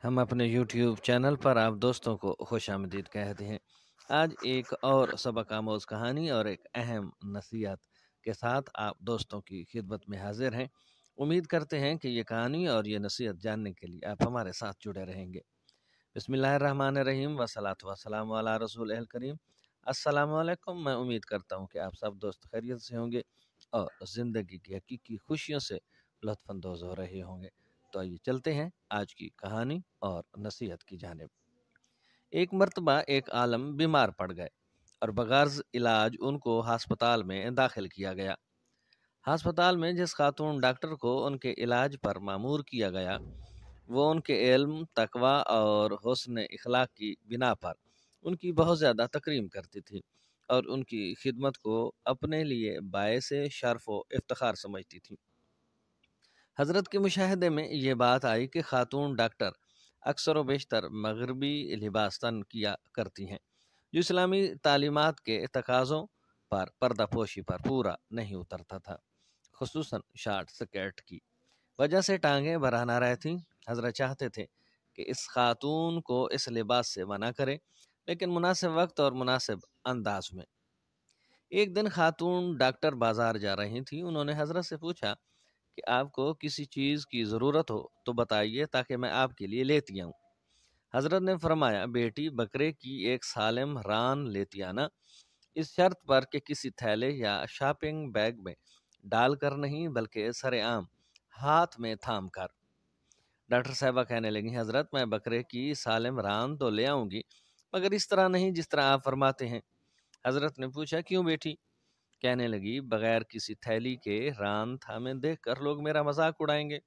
ہم اپنے YouTube channel پر آپ دوستوں کو خوش آمدید کہتے ہیں۔ آج ایک اور سبق آموز کہانی اور ایک اہم نصیحت کے ساتھ آپ دوستوں کی خدمت میں حاضر ہیں۔ امید کرتے ہیں کہ یہ کہانی اور یہ نصیحت جاننے کے لیے آپ ہمارے ساتھ جڑے رہیں گے۔ بسم اللہ الرحمن الرحیم والصلاۃ والسلام علی رسول کریم۔ السلام علیکم۔ میں امید کرتا ہوں کہ آپ سب دوست خیریت سے ہوں گے اور زندگی کی حقیقی خوشیوں سے لطف اندوز ہو رہے ہوں گے۔ تو آئیے چلتے ہیں آج کی کہانی اور نصیحت کی جانب۔ ایک مرتبہ ایک عالم بیمار پڑ گئے اور بغرض علاج ان کو ہسپتال میں داخل کیا گیا۔ ہسپتال میں جس خاتون ڈاکٹر کو ان کے علاج پر مامور کیا گیا، وہ ان کے علم، تقوی اور حسن اخلاق کی بنا پر ان کی بہت زیادہ تکریم کرتی تھی اور ان کی خدمت کو اپنے لیے باعث شرف و افتخار سمجھتی تھی۔ حضرت کے مشاہدے میں یہ بات آئی کہ خاتون ڈاکٹر اکثر و بیشتر مغربی لباس تن کیا کرتی ہیں، جو اسلامی تعلیمات کے تقاضوں پر پردہ پوشی پر پورا نہیں اترتا تھا، خصوصاً شارٹ سکرٹ کی وجہ سے ٹانگیں برہنہ رہتی۔ حضرت چاہتے تھے کہ اس خاتون کو اس لباس سے منع کرے، لیکن مناسب وقت اور مناسب انداز میں۔ ایک دن خاتون ڈاکٹر بازار جا رہی تھی۔ انہوں نے حضرت سے پوچھا کہ آپ کو کسی چیز کی ضرورت ہو تو بتائیے تاکہ میں آپ کے لیے لیتی آؤں۔ حضرت نے فرمایا، بیٹی بکرے کی ایک سالم ران لیتی آنا، اس شرط پر کہ کسی تھیلے یا شاپنگ بیگ میں ڈال کر نہیں بلکہ سر عام ہاتھ میں تھام کر۔ ڈاکٹر صاحبہ کہنے لگی، حضرت میں بکرے کی سالم ران تو لے آؤں گی، مگر اس طرح نہیں جس طرح آپ فرماتے ہیں۔ حضرت نے پوچھا، کیوں بیٹی؟ کہنے لگی، بغیر کسی تھیلی کے ران تھامے دیکھ کر لوگ میرا مذاق اڑائیں گے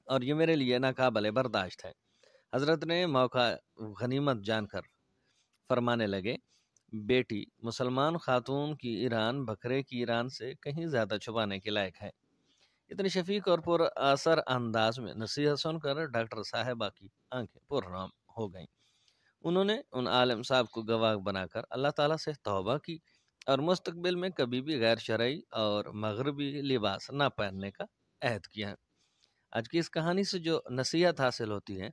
اور یہ میرے لیے ناقابل برداشت ہے۔ حضرت نے موقع غنیمت جان کر فرمانے لگے، بیٹی مسلمان خاتون کی ایران بکرے کی ایران سے کہیں زیادہ چھپانے کے لائق ہے۔ اتنی شفیق اور پر اثر انداز میں نصیحت سن کر ڈاکٹر صاحبہ کی آنکھیں پرنام ہو گئیں۔ انہوں نے ان عالم صاحب کو گواہ بنا کر اللہ تعالیٰ سے توبہ کی اور مستقبل میں کبھی بھی غیر شرعی اور مغربی لباس نہ پہننے کا عہد کیا۔ آج کی اس کہانی سے جو نصیحت حاصل ہوتی ہے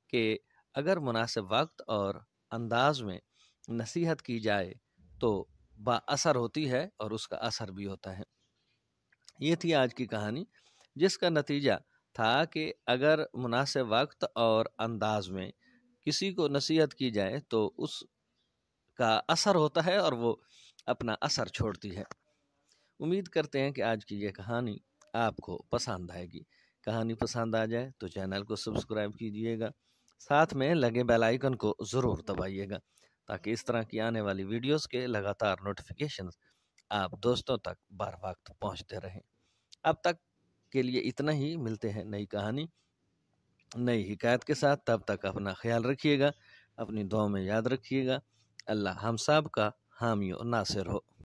کہ اگر مناسب وقت اور انداز میں نصیحت کی جائے تو با اثر ہوتی ہے اور اس کا اثر بھی ہوتا ہے۔ یہ تھی آج کی کہانی، جس کا نتیجہ تھا کہ اگر مناسب وقت اور انداز میں کسی کو نصیحت کی جائے تو اس کا اثر ہوتا ہے اور وہ اپنا اثر چھوڑتی ہے۔ امید کرتے ہیں کہ آج کی یہ کہانی آپ کو پسند آئے گی۔ کہانی پسند آ جائے تو چینل کو سبسکرائب کیجئے گا، ساتھ میں لگے بیل آئیکن کو ضرور دبائیے گا تاکہ اس طرح کی آنے والی ویڈیوز کے لگاتار نوٹیفیکیشنز آپ دوستوں تک بر وقت پہنچتے رہیں۔ اب تک کے لیے اتنا ہی، ملتے ہیں نئی کہانی نئی حکایت کے ساتھ۔ تب تک اپنا خیال رکھیے گا، اپنی دعاؤں میں یاد رکھیے گا۔ اللہ ہم سب کا حامی و ناصر ہو۔